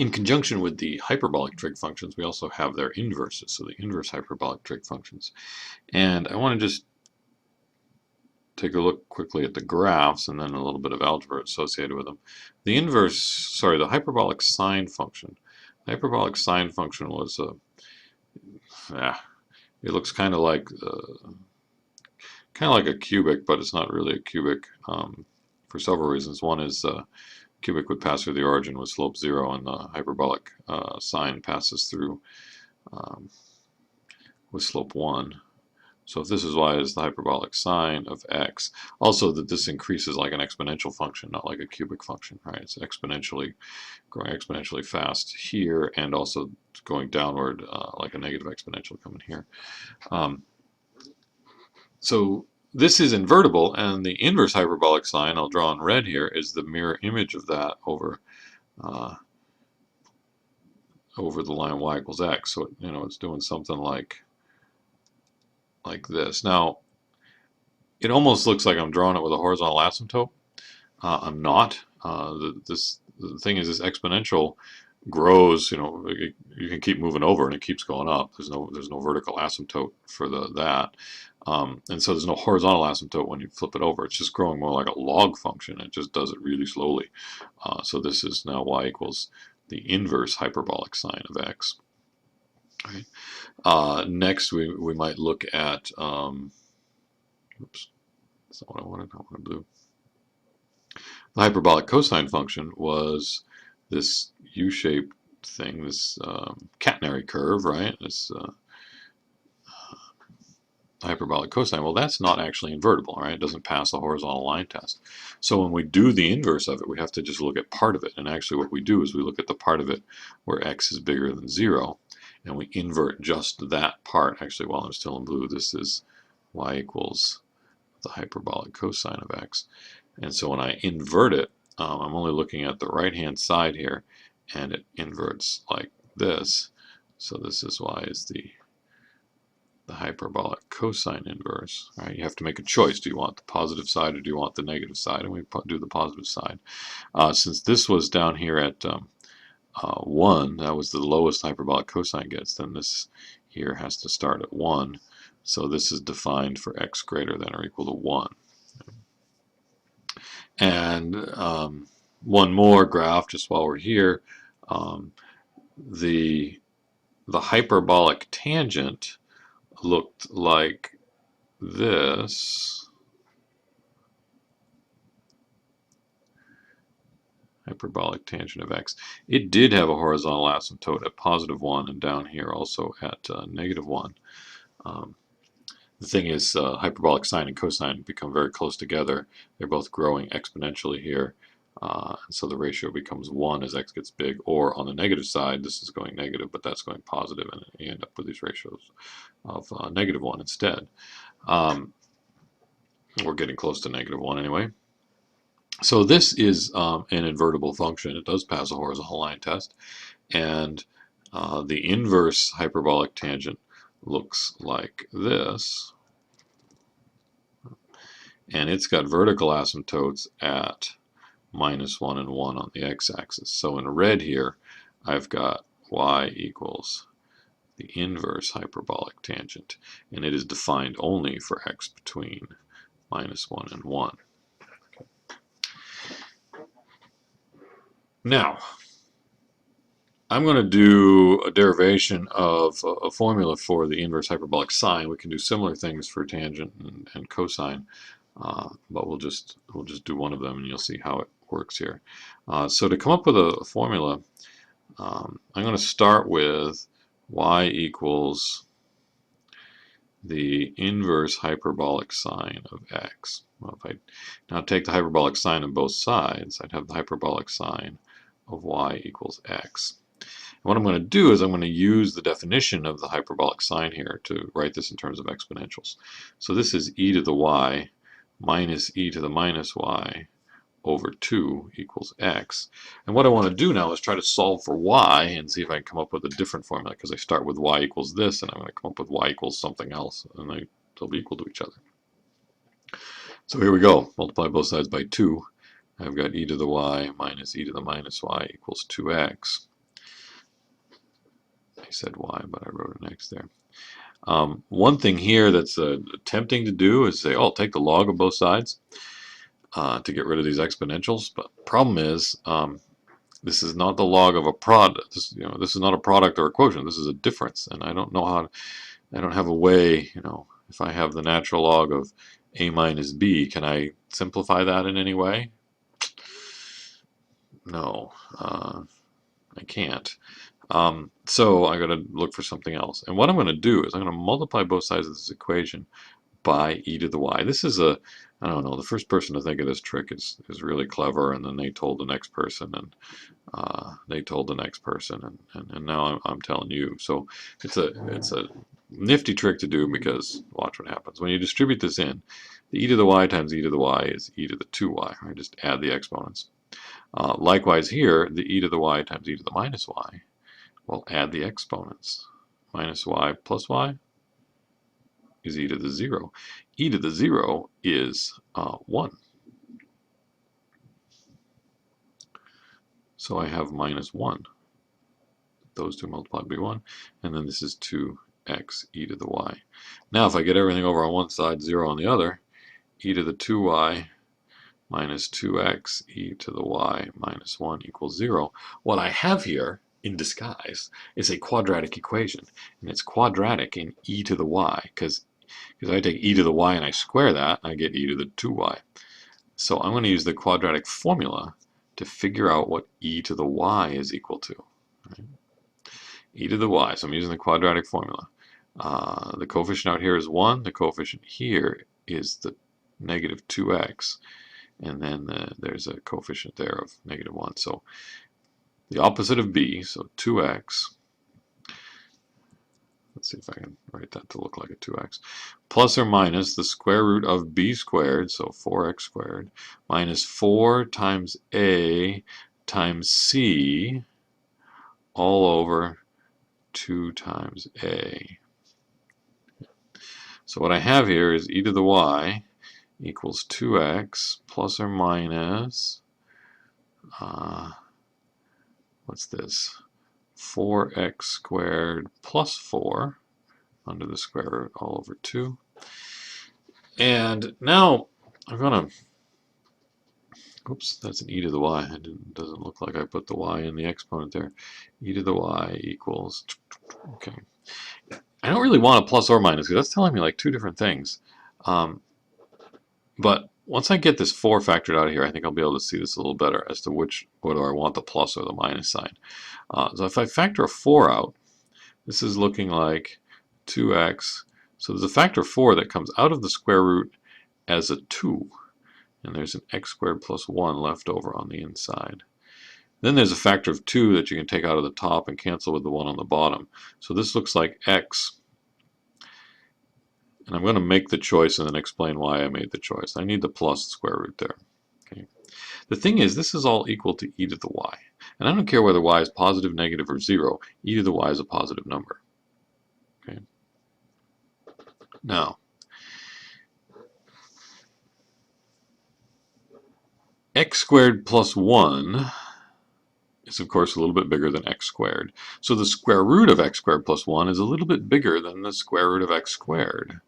In conjunction with the hyperbolic trig functions, we also have their inverses, so the inverse hyperbolic trig functions. And I want to just take a look quickly at the graphs and then a little bit of algebra associated with them. The the hyperbolic sine function. The hyperbolic sine function was it looks kind of like a cubic, but it's not really a cubic for several reasons. One is cubic would pass through the origin with slope 0, and the hyperbolic sine passes through with slope 1. So if this is y, is the hyperbolic sine of x. Also, that this increases like an exponential function, not like a cubic function, right? It's exponentially growing exponentially fast here, and also going downward like a negative exponential coming here. So this is invertible, and the inverse hyperbolic sine, I'll draw in red here, is the mirror image of that over the line y equals x. So it's doing something like this. Now, it almost looks like I'm drawing it with a horizontal asymptote. I'm not. The thing is, this exponential grows. You can keep moving over, and it keeps going up. There's no vertical asymptote for that, and so there's no horizontal asymptote when you flip it over. It's just growing more like a log function. It just does it really slowly. So this is now y equals the inverse hyperbolic sine of x. Right. Next, we might look at, oops, that's not what I wanted. I wanted blue. The hyperbolic cosine function was this U-shaped thing, this catenary curve, right? This hyperbolic cosine. Well, that's not actually invertible, right? It doesn't pass the horizontal line test. So when we do the inverse of it, we have to just look at part of it. And actually what we do is we look at the part of it where x is bigger than 0. And we invert just that part. Actually, while I'm still in blue, this is y equals the hyperbolic cosine of x. And so when I invert it, I'm only looking at the right-hand side here, and it inverts like this. So this is y is the hyperbolic cosine inverse. Right? You have to make a choice. Do you want the positive side or do you want the negative side? And we do the positive side. Since this was down here at 1, that was the lowest hyperbolic cosine gets, then this here has to start at 1. So this is defined for x greater than or equal to 1. And one more graph, just while we're here. The hyperbolic tangent looked like this. Hyperbolic tangent of x. It did have a horizontal asymptote at +1, and down here also at -1. The thing is, hyperbolic sine and cosine become very close together. They're both growing exponentially here, so the ratio becomes 1 as x gets big. Or on the negative side, this is going negative, but that's going positive, and you end up with these ratios of -1 instead. We're getting close to -1 anyway. So this is an invertible function. It does pass a horizontal line test, and the inverse hyperbolic tangent looks like this, and it's got vertical asymptotes at -1 and 1 on the x-axis. So in red here, I've got y equals the inverse hyperbolic tangent, and it is defined only for x between -1 and 1. Now, I'm going to do a derivation of a formula for the inverse hyperbolic sine. We can do similar things for tangent and cosine, but we'll just do one of them, and you'll see how it works here. So to come up with a formula, I'm going to start with y equals the inverse hyperbolic sine of x. Well, if I now take the hyperbolic sine on both sides, I'd have the hyperbolic sine of y equals x. And what I'm going to do is I'm going to use the definition of the hyperbolic sine here to write this in terms of exponentials. So this is e to the y minus e to the minus y over 2 equals x. And what I want to do now is try to solve for y and see if I can come up with a different formula, because I start with y equals this, and I'm going to come up with y equals something else, and they'll be equal to each other. So here we go. Multiply both sides by 2. I've got e to the y minus e to the minus y equals 2x. said y, but I wrote an x there. One thing here that's tempting to do is say, oh, take the log of both sides to get rid of these exponentials. But the problem is, this is not the log of a product. This is not a product or a quotient. This is a difference, and I don't know how. I don't have a way. If I have the natural log of a minus b, can I simplify that in any way? No, I can't. So I got to look for something else. And what I'm going to do is I'm going to multiply both sides of this equation by e to the y. This is I don't know, the first person to think of this trick is really clever, and then they told the next person, and they told the next person, and now I'm telling you. So it's a nifty trick to do, because watch what happens. When you distribute this in, the e to the y times e to the y is e to the 2y. I just add the exponents. Likewise here, the e to the y times e to the minus y, well, add the exponents. Minus y plus y is e to the 0. E to the 0 is 1. So I have minus 1. Those two multiplied by 1. And then this is 2x e to the y. Now if I get everything over on one side, 0 on the other, e to the 2y minus 2x e to the y minus 1 equals 0. What I have here, in disguise, is a quadratic equation. And it's quadratic in e to the y, because I take e to the y and I square that, I get e to the 2y. So I'm going to use the quadratic formula to figure out what e to the y is equal to. Right? E to the y, so I'm using the quadratic formula. The coefficient out here is 1, the coefficient here is the negative 2x, and then there's a coefficient there of negative 1. So the opposite of b, so 2x, let's see if I can write that to look like a 2x, plus or minus the square root of b squared, so 4x squared, minus 4 times a times c, all over 2 times a. So what I have here is e to the y equals 2x plus or minus, what's this? 4x squared plus 4 under the square root all over 2. And now I'm going to, oops, that's an e to the y. It doesn't look like I put the y in the exponent there. E to the y equals, okay. I don't really want a plus or minus, because that's telling me like two different things. But once I get this 4 factored out of here, I think I'll be able to see this a little better as to whether I want the plus or the minus sign. So if I factor a 4 out, this is looking like 2x. So there's a factor of 4 that comes out of the square root as a 2. And there's an x squared plus 1 left over on the inside. Then there's a factor of 2 that you can take out of the top and cancel with the 1 on the bottom. So this looks like x. And I'm going to make the choice and then explain why I made the choice. I need the plus square root there. Okay. The thing is, this is all equal to e to the y. And I don't care whether y is positive, negative, or 0. E to the y is a positive number. Okay. Now, x squared plus 1 is, of course, a little bit bigger than x squared. So the square root of x squared plus 1 is a little bit bigger than the square root of x squared.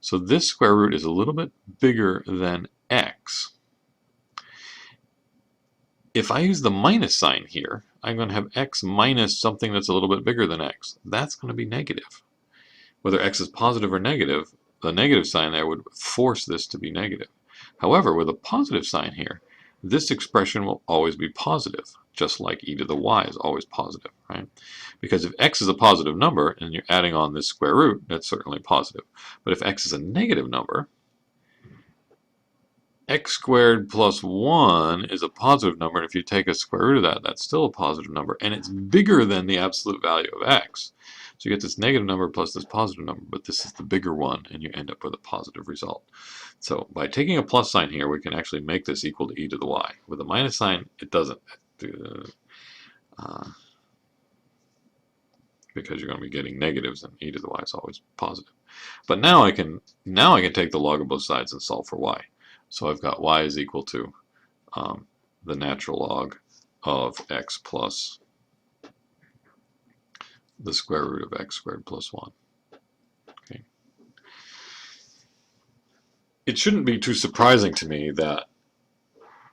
So this square root is a little bit bigger than x. If I use the minus sign here, I'm going to have x minus something that's a little bit bigger than x. That's going to be negative. Whether x is positive or negative, the negative sign there would force this to be negative. However, with a positive sign here, this expression will always be positive, just like e to the y is always positive, right? Because if x is a positive number and you're adding on this square root, that's certainly positive. But if x is a negative number, x squared plus 1 is a positive number, and if you take a square root of that, that's still a positive number, and it's bigger than the absolute value of x. So you get this negative number plus this positive number, but this is the bigger one, and you end up with a positive result. So by taking a plus sign here, we can actually make this equal to e to the y. With a minus sign, it doesn't, because you're going to be getting negatives, and e to the y is always positive. But now I can take the log of both sides and solve for y. So I've got y is equal to the natural log of x plus the square root of x squared plus 1. Okay. It shouldn't be too surprising to me that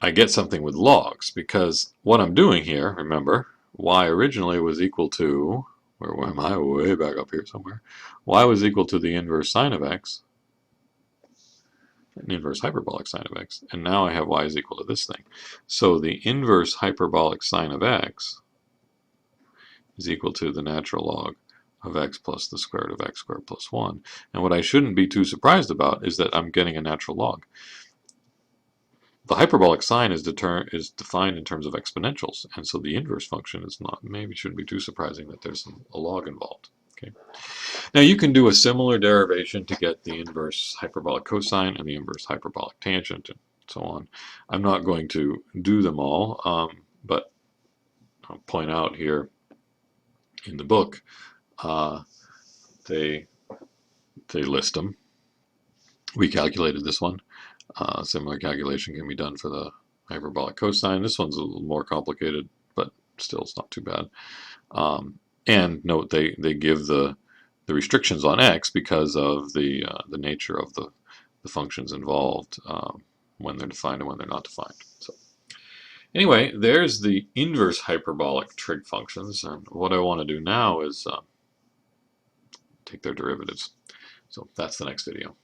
I get something with logs, because what I'm doing here, remember, y originally was equal to, where am I? Way back up here somewhere. Y was equal to the inverse sine of x, an inverse hyperbolic sine of x, and now I have y is equal to this thing. So the inverse hyperbolic sine of x is equal to the natural log of x plus the square root of x squared plus 1. And what I shouldn't be too surprised about is that I'm getting a natural log. The hyperbolic sine is defined in terms of exponentials, and so the inverse function is not, maybe shouldn't be too surprising that there's a log involved. Okay. Now you can do a similar derivation to get the inverse hyperbolic cosine and the inverse hyperbolic tangent and so on. I'm not going to do them all, but I'll point out here in the book they list them. We calculated this one. Similar calculation can be done for the hyperbolic cosine. This one's a little more complicated, but still it's not too bad. And note they give the restrictions on x because of the nature of the functions involved, when they're defined and when they're not defined. So anyway, there's the inverse hyperbolic trig functions, and what I want to do now is take their derivatives. So that's the next video.